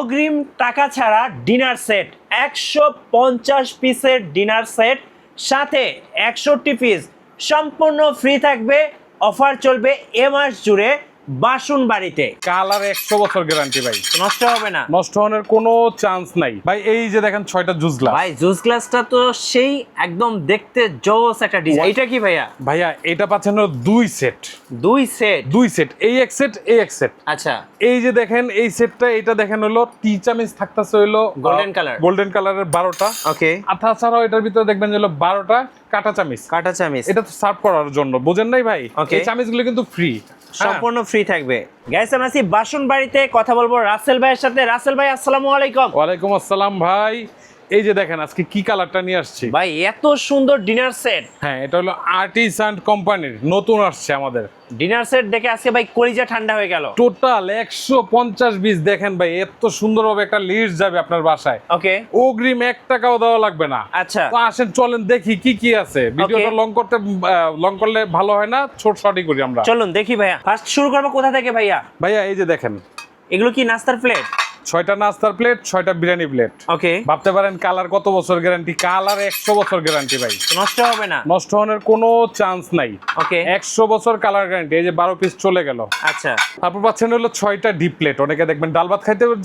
অগ্রিম টাকা ছাড়া ডিনার সেট 150 পিসের ডিনার সেট সাথে 61 পিস সম্পূর্ণ ফ্রি থাকবে। অফার চলবে এ মাস জুড়ে বাসন বাড়িতে। কালার 100 বছর গ্যারান্টি ভাই, নষ্ট হবে না, নষ্ট হওয়ার কোনো চান্স নাই ভাই। এই যে দেখেন 6টা জুস গ্লাস ভাই, জুস গ্লাসটা তো সেই একদম দেখতে জোস একটা ডিজাইন। এটা কি ভাইয়া? ভাইয়া এটা পাচ্ছেন হলো দুই সেট, দুই সেট, এই এক সেট, এই এক সেট। আচ্ছা, এই যে দেখেন এই সেটটা, এটা দেখেন হলো টি চামিচ থাকতেছে হলো গোল্ডেন কালারের 12টা। ওকে, তাছাড়াও এটার ভিতরে দেখবেন হলো 12টা কাটা চামিচ। এটা তো সার্ভ করার জন্য, বুঝেন নাই ভাই? এই চামিচগুলো কিন্তু ফ্রি, সম্পূর্ণ ফ্রি থাকবে। গাইস, আমরা আছি বাসন বাড়িতে, কথা বলবো রাসেল ভাইয়ের সাথে। রাসেল ভাই, আসসালামু আলাইকুম। ওয়ালাইকুম আসসালাম ভাই। এই যে দেখেন আজকে কি কালারটা নিয়ে আসছি ভাই, এত সুন্দর ডিনার সেট। হ্যাঁ, এটা হলো আর্টিসান কোম্পানির নতুন আসছে আমাদের ডিনার সেট দেখে আজকে ভাই কলিজা ঠান্ডা হয়ে গেল। Total 150 piece. দেখেন ভাই, এত সুন্দরভাবে একটা লিস্ট যাবে আপনার বাসায়। ওকে, অগ্রিম 1 টাকাও দেওয়া লাগবে না। আচ্ছা, তো আসেন চলেন দেখি কি কি আছে। ভিডিওটা লং করলে ভালো হয় না, ছোট শর্টই করি আমরা। চলুন দেখি ভাইয়া। ফার্স্ট শুরু করবো কোথা থেকে ভাইয়া? ভাইয়া এই যে দেখেন, এগুলো কি নাস্তার প্লেট? 6টা নাস্তার প্লেট, 6টা বিরিয়ানি প্লেট। ওকে, ভাবতে পারেন কালার কত বছর গ্যারান্টি? কালার 100 বছর গ্যারান্টি ভাই, নষ্ট হবে না, নষ্ট হওয়ার কোনো চান্স নাই। ওকে, 100 বছর কালার গ্যারান্টি। এই যে 12 পিস চলে গেল। আচ্ছা, তারপর পাচ্ছেন হলো 6টা ডিপ প্লেট। অনেকে দেখবেন ডাল ভাত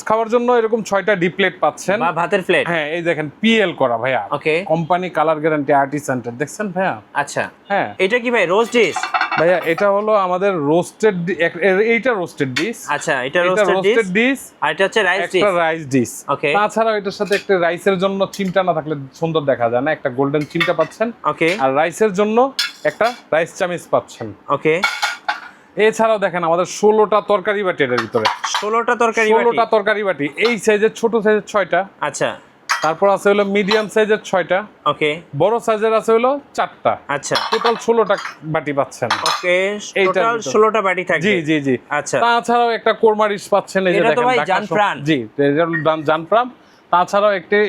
খাওয়ার জন্য এরকম 6টা ডিপ প্লেট পাচ্ছেন, বা ভাতের প্লেট। হ্যাঁ, এই দেখেন পিএল করা ভাইয়া। ওকে, কোম্পানি কালার গ্যারান্টি আর্টিসান। দেখছেন ভাইয়া? আচ্ছা, হ্যাঁ। এটা কি ভাই রোস্ট ডিশ? ভাইয়া এটা হলো আমাদের রোস্টেড, এইটা রোস্টেড ডিশ। আচ্ছা, এটা রোস্টেড ডিশ, আর এটা হচ্ছে রাইস ডিশ। একটা রাইস ডিশ। ওকে, তাছাড়াও এটার সাথে একটা রাইসের জন্য চিমটা না থাকলে সুন্দর দেখা যায় না, একটা গোল্ডেন চিমটা পাচ্ছেন। ওকে, আর রাইসের জন্য একটা রাইস চামিচ পাচ্ছেন। ওকে, এছাড়াও দেখেন আমাদের 16টা তরকারি বাটি এর ভিতরে। 16টা তরকারি বাটি। এই সাইজের, ছোট সাইজের 6টা। আচ্ছা, তারপর আছে হলো মিডিয়াম সাইজের 6টা। ওকে, বড় সাইজের আছে হলো 4টা। আচ্ছা, টোটাল 16টা বাটি পাচ্ছেন। ওকে, টোটাল 16টা বাটি থাকবে। জি জি জি। আচ্ছা, তাছাড়াও একটা কোরমা ডিশ পাচ্ছেন। এই যে এটা তো দেখেন ভাই জানপ্রাণ। জি, এটা হলো জানপ্রাণ। তাছাড়াও একটি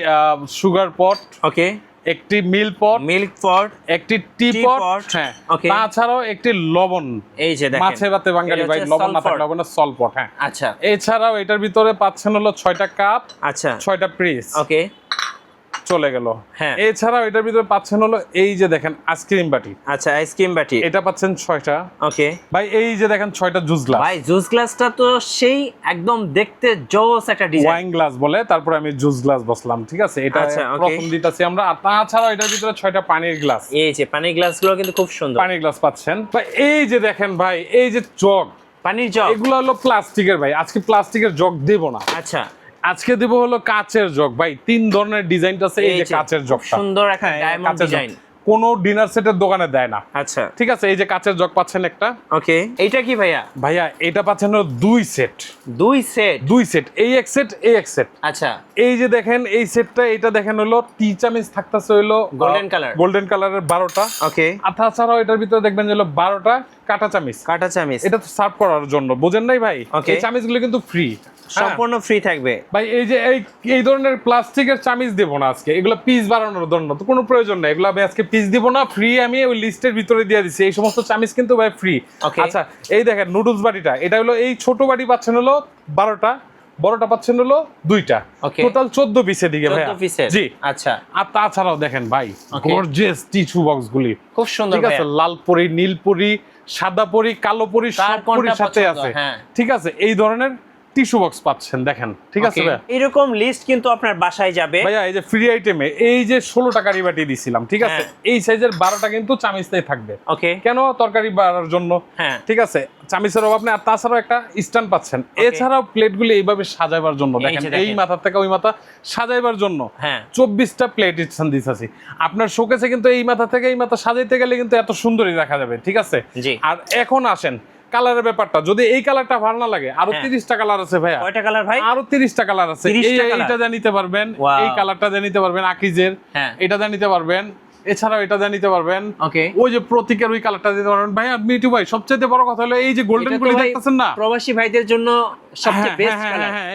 সুগার পট, ওকে, একটি মিল্ক পট, একটি টি পট, হ্যাঁ, তাছাড়াও একটি লবণ। এই যে দেখেন, মাছে ভাতে বাঙালি ভাই লবণ না থাকলে লবণের সল পট। হ্যাঁ, আচ্ছা, এছাড়াও এটার ভিতরে পাচ্ছেন হলো 6টা কাপ, আচ্ছা, 6টা পিস। ওকে, চলে গেল। হ্যাঁ, এছাড়াও এটার ভিতরে পাচ্ছেন হলো এই যে দেখেন আইসক্রিম বাটি। আচ্ছা, আইসক্রিম বাটি, এটা পাচ্ছেন 6টা। ওকে ভাই এই যে দেখেন 6টা জুস গ্লাস। ভাই, জুস গ্লাসটা তো সেই একদম দেখতে জোস একটা ডিজাইন। ওয়াইন গ্লাস বলে, তারপরে আমি জুস গ্লাস বসলাম। ঠিক আছে, এটা প্রথম দিতেছি আমরা। আর তাছাড়াও এটার ভিতরে 6টা পানির গ্লাস। এই যে পানির গ্লাসগুলো কিন্তু খুব সুন্দর। পানির গ্লাস পাচ্ছেন ভাই। এই যে দেখেন ভাই, এই যে জগ, পানির জগ, এগুলো হলো প্লাস্টিকের ভাই। আজকে প্লাস্টিকের জগ দেব না, আচ্ছা, আজকে দেব হলো কাচের জগ ভাই। 3 ধরনের ডিজাইন আছে। এই যে কাচের জগটা, সুন্দর একটা ডায়মন্ড ডিজাইন, কোন ডিনার সেটের দোকানে দেয় না। আচ্ছা, ঠিক আছে, এই যে কাচের জগ পাচ্ছেন একটা। ওকে, এইটা কি ভাইয়া? ভাইয়া এটা পাচ্ছেন হলো দুই সেট, এই এক সেট, এই এক সেট। আচ্ছা, এই যে দেখেন এই সেটটা, এটা দেখেন হলো টি চামিচ থাকতেছে হলো গোল্ডেন কালারের 12টা। ওকে, আর তাছাড়াও এটার ভিতরে দেখবেন হলো 12টা কাটা চামিচ। এটা তো সার্ভ করার জন্য, বুঝেন নাই ভাই? এই চামিচগুলো কিন্তু ফ্রি, সম্পূর্ণ ফ্রি থাকবে ভাই। এই যে এই ধরনের প্লাস্টিকের চামিচ দেব না আজকে, এগুলো পিস বাড়ানোর জন্য, তো কোনো প্রয়োজন নাই। এগুলো আমি আজকে পিস দিব না, ফ্রি আমি ওই লিস্টের ভিতরে দিয়ে দিচ্ছি। এই সমস্ত চামিচ কিন্তু ভাই ফ্রি। আচ্ছা, এই দেখেন নুডলস বাটিটা, এটা হলো এই ছোট বাটি পাচ্ছেন হলো 12টা, বড়টা পাচ্ছেন হলো 2টা। টোটাল 14 পিসের দিকে ভাই। জি, আচ্ছা। আর তাছাড়াও দেখেন ভাই, গর্জিয়াস টিস্যু বক্স গুলি খুব সুন্দর। ঠিক আছে, লাল পরি, নীল পরি, সাদা পরি, কালো পরি, সব পরির সাথে আছে। ঠিক আছে, এই ধরনের টিস্যু বক্স পাচ্ছেন দেখেন। ঠিক আছে ভাই, এরকম লিস্ট কিন্তু আপনার বাসায় যাবে ভাইয়া। এই যে ফ্রি আইটেমে এই যে 16টা কারি বাটি দিছিলাম, ঠিক আছে, এই সাইজের 12টা কিন্তু চামিচটাই থাকবে। ওকে, কেন? তরকারি বাড়ার জন্য। ঠিক আছে, চামিচের অভাব নেই। আর তাছাড়াও একটা স্ট্যান্ড পাচ্ছেন। এছাড়াও প্লেটগুলো এইভাবে সাজাবার জন্য, দেখেন এই মাথা থেকে ওই মাথা সাজাইবার জন্য 24টা প্লেট স্ট্যান্ড দিতেছি আপনার শোকেসে। কিন্তু এই মাথা থেকে এই মাথা সাজাইতে গেলে কিন্তু এত সুন্দরই দেখা যাবে। ঠিক আছে, আর এখন আসেন কালারের ব্যাপারটা। যদি এই কালারটা ভালো না লাগে, আরো 30টা কালার আছে ভাইয়া। কয়টা কালার ভাই? আরো 30টা কালার আছে। এইটা দিয়ে নিতে পারবেন, এই কালারটা দিয়ে নিতে পারবেন, আকিজের এটা দিয়ে নিতে পারবেন, এছাড়াও এটা দিয়ে নিতে পারবেন। ওই যে প্রতীকের ওই কালারটা দিতে পারবেন ভাই। আর মিটু ভাই, সবচেয়ে বড় কথা হলো এই যে গোল্ডেন গুলি দেখতেছেন না, প্রবাসী ভাইদের জন্য সবচেয়ে বেস্ট কালার। হ্যাঁ,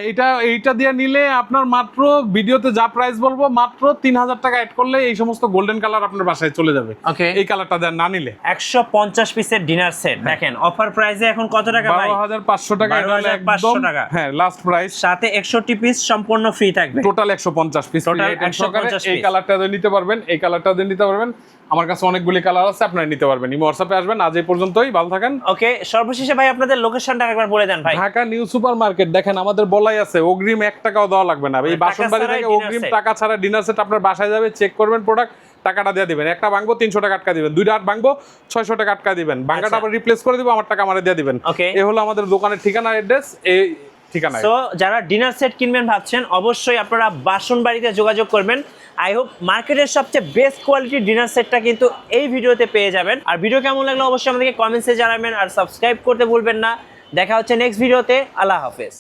এইটা দিয়ে নিলে আপনার মাত্র ভিডিওতে যা প্রাইস বলবো মাত্র 3000 টাকা অ্যাড করলে এই সমস্ত গোল্ডেন কালার আপনার বাসায় চলে যাবে। ওকে, এই কালারটা দেন না নিলে 150 পিসের ডিনার সেট দেখেন অফার প্রাইসে এখন কত টাকা ভাই? 12500 টাকা, এটা হলো 12500 টাকা। হ্যাঁ লাস্ট প্রাইস। সাথে 61 পিস সম্পূর্ণ ফ্রি থাকবে, টোটাল 150 পিস। টোটাল 150 এই কালারটা দিয়ে নিতে পারবেন, এই কালারটা দিয়ে নিতে পারবেন। আমার কাছে অনেকগুলি কালার আছে, আপনারা নিতে পারবেন। ইমো হোয়াটসঅ্যাপে আসবেন। আজ এই পর্যন্তই, ভালো থাকেন। ওকে, সর্বশেষে ভাই আপনাদের লোকেশনটা একবার বলে দেন ভাই। Dhaka new super market. দেখেন আমাদের বলাই আছে অগ্রিম 1 টাকাও দেওয়া লাগবে না। এই বাসনবাড়ি থেকে অগ্রিম টাকা ছাড়া ডিনার সেট আপনার বাসায় যাবে, চেক করবেন প্রোডাক্ট, টাকাটা দিয়ে দিবেন। একটা ভাঙবো 300 টাকা আটকা দিবেন, দুইটা ভাঙবো 600 টাকা আটকা দিবেন, ভাঙাটা আবার রিপ্লেস করে দিব, আমার টাকা আমারে দিয়ে দিবেন। এই হলো আমাদের দোকানের ঠিকানা, অ্যাড্রেস এই ঠিকানা। সো যারা ডিনার সেট কিনবেন ভাবছেন অবশ্যই আপনারা বাসনবাড়িতে যোগাযোগ করবেন। আই হোপ মার্কেটের সবচেয়ে বেস্ট কোয়ালিটির ডিনার সেটটা কিন্তু এই ভিডিওতে পেয়ে যাবেন। আর ভিডিও কেমন লাগলো অবশ্যই আমাদেরকে কমেন্টসে জানাবেন, আর সাবস্ক্রাইব করতে ভুলবেন না। দেখা হচ্ছে নেক্সট ভিডিওতে। আল্লাহ হাফেজ।